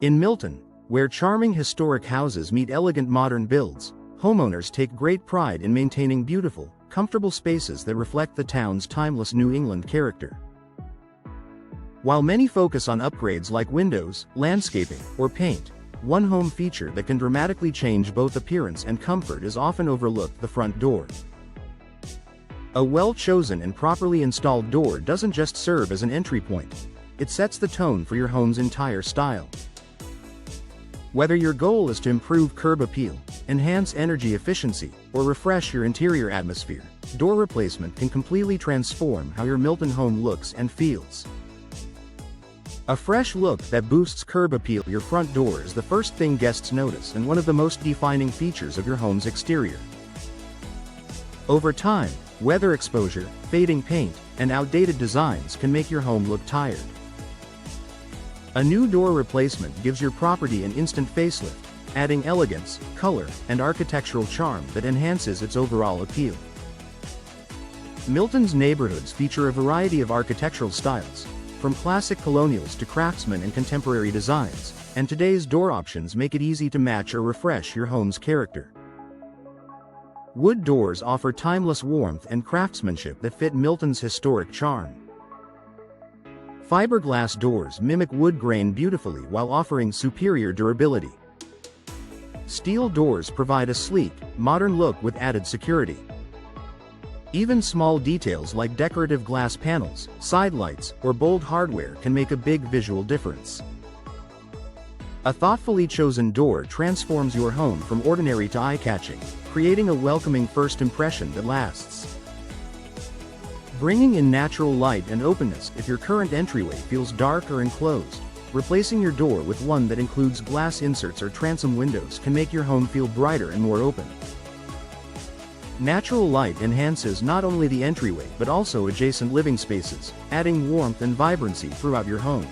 In Milton, where charming historic houses meet elegant modern builds, homeowners take great pride in maintaining beautiful, comfortable spaces that reflect the town's timeless New England character. While many focus on upgrades like windows, landscaping, or paint, one home feature that can dramatically change both appearance and comfort is often overlooked: the front door. A well-chosen and properly installed door doesn't just serve as an entry point. It sets the tone for your home's entire style. Whether your goal is to improve curb appeal, enhance energy efficiency, or refresh your interior atmosphere, door replacement can completely transform how your Milton home looks and feels. A fresh look that boosts curb appeal. Your front door is the first thing guests notice and one of the most defining features of your home's exterior. Over time, weather exposure, fading paint, and outdated designs can make your home look tired. A new door replacement gives your property an instant facelift, adding elegance, color, and architectural charm that enhances its overall appeal. Milton's neighborhoods feature a variety of architectural styles, from classic colonials to craftsman and contemporary designs, and today's door options make it easy to match or refresh your home's character. Wood doors offer timeless warmth and craftsmanship that fit Milton's historic charm. Fiberglass doors mimic wood grain beautifully while offering superior durability. Steel doors provide a sleek, modern look with added security. Even small details like decorative glass panels, side lights, or bold hardware can make a big visual difference. A thoughtfully chosen door transforms your home from ordinary to eye-catching, creating a welcoming first impression that lasts. Bringing in natural light and openness. If your current entryway feels dark or enclosed, replacing your door with one that includes glass inserts or transom windows can make your home feel brighter and more open. Natural light enhances not only the entryway but also adjacent living spaces, adding warmth and vibrancy throughout your home.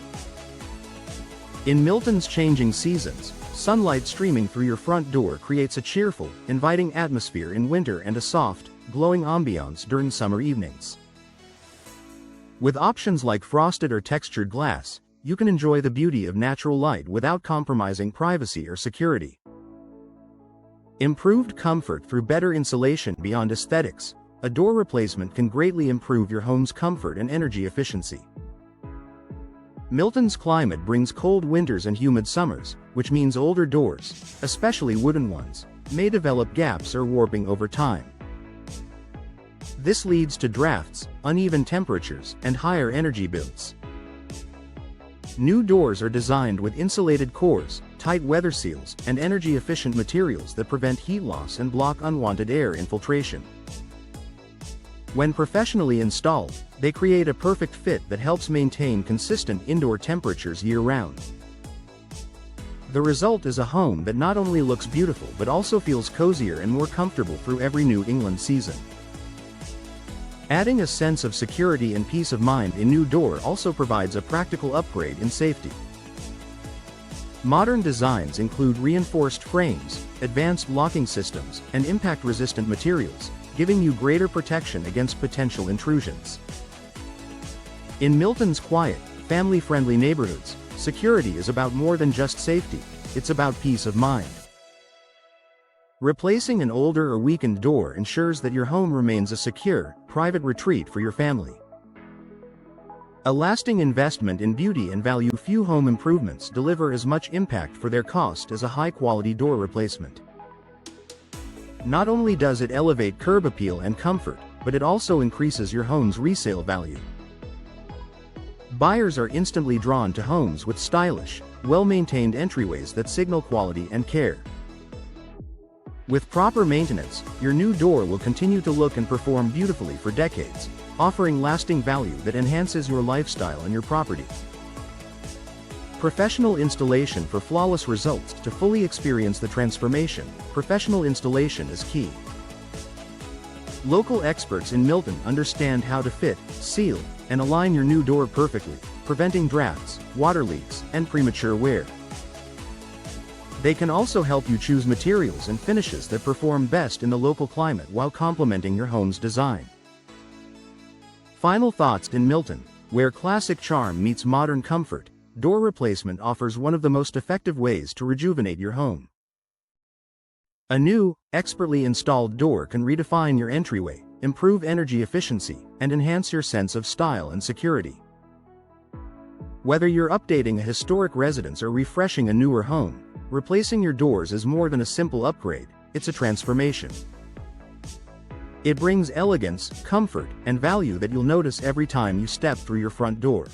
In Milton's changing seasons, sunlight streaming through your front door creates a cheerful, inviting atmosphere in winter and a soft, glowing ambiance during summer evenings. With options like frosted or textured glass, you can enjoy the beauty of natural light without compromising privacy or security. Improved comfort through better insulation. Beyond aesthetics, a door replacement can greatly improve your home's comfort and energy efficiency. Milton's climate brings cold winters and humid summers, which means older doors, especially wooden ones, may develop gaps or warping over time. This leads to drafts, uneven temperatures, and higher energy bills. New doors are designed with insulated cores, tight weather seals, and energy-efficient materials that prevent heat loss and block unwanted air infiltration. When professionally installed, they create a perfect fit that helps maintain consistent indoor temperatures year-round. The result is a home that not only looks beautiful but also feels cozier and more comfortable through every New England season. Adding a sense of security and peace of mind, a new door also provides a practical upgrade in safety. Modern designs include reinforced frames, advanced locking systems, and impact-resistant materials, giving you greater protection against potential intrusions. In Milton's quiet, family-friendly neighborhoods, security is about more than just safety, it's about peace of mind. Replacing an older or weakened door ensures that your home remains a secure, private retreat for your family. A lasting investment in beauty and value. Few home improvements deliver as much impact for their cost as a high-quality door replacement. Not only does it elevate curb appeal and comfort, but it also increases your home's resale value. Buyers are instantly drawn to homes with stylish, well-maintained entryways that signal quality and care. With proper maintenance, your new door will continue to look and perform beautifully for decades, offering lasting value that enhances your lifestyle and your property. Professional installation. For flawless results. To fully experience the transformation, professional installation is key. Local experts in Milton understand how to fit, seal, and align your new door perfectly, preventing drafts, water leaks, and premature wear. They can also help you choose materials and finishes that perform best in the local climate while complementing your home's design. Final thoughts. In Milton, where classic charm meets modern comfort, Door replacement offers one of the most effective ways to rejuvenate your home. A new, expertly installed door can redefine your entryway, improve energy efficiency, and enhance your sense of style and security. Whether you're updating a historic residence or refreshing a newer home, replacing your doors is more than a simple upgrade, it's a transformation. It brings elegance, comfort, and value that you'll notice every time you step through your front door.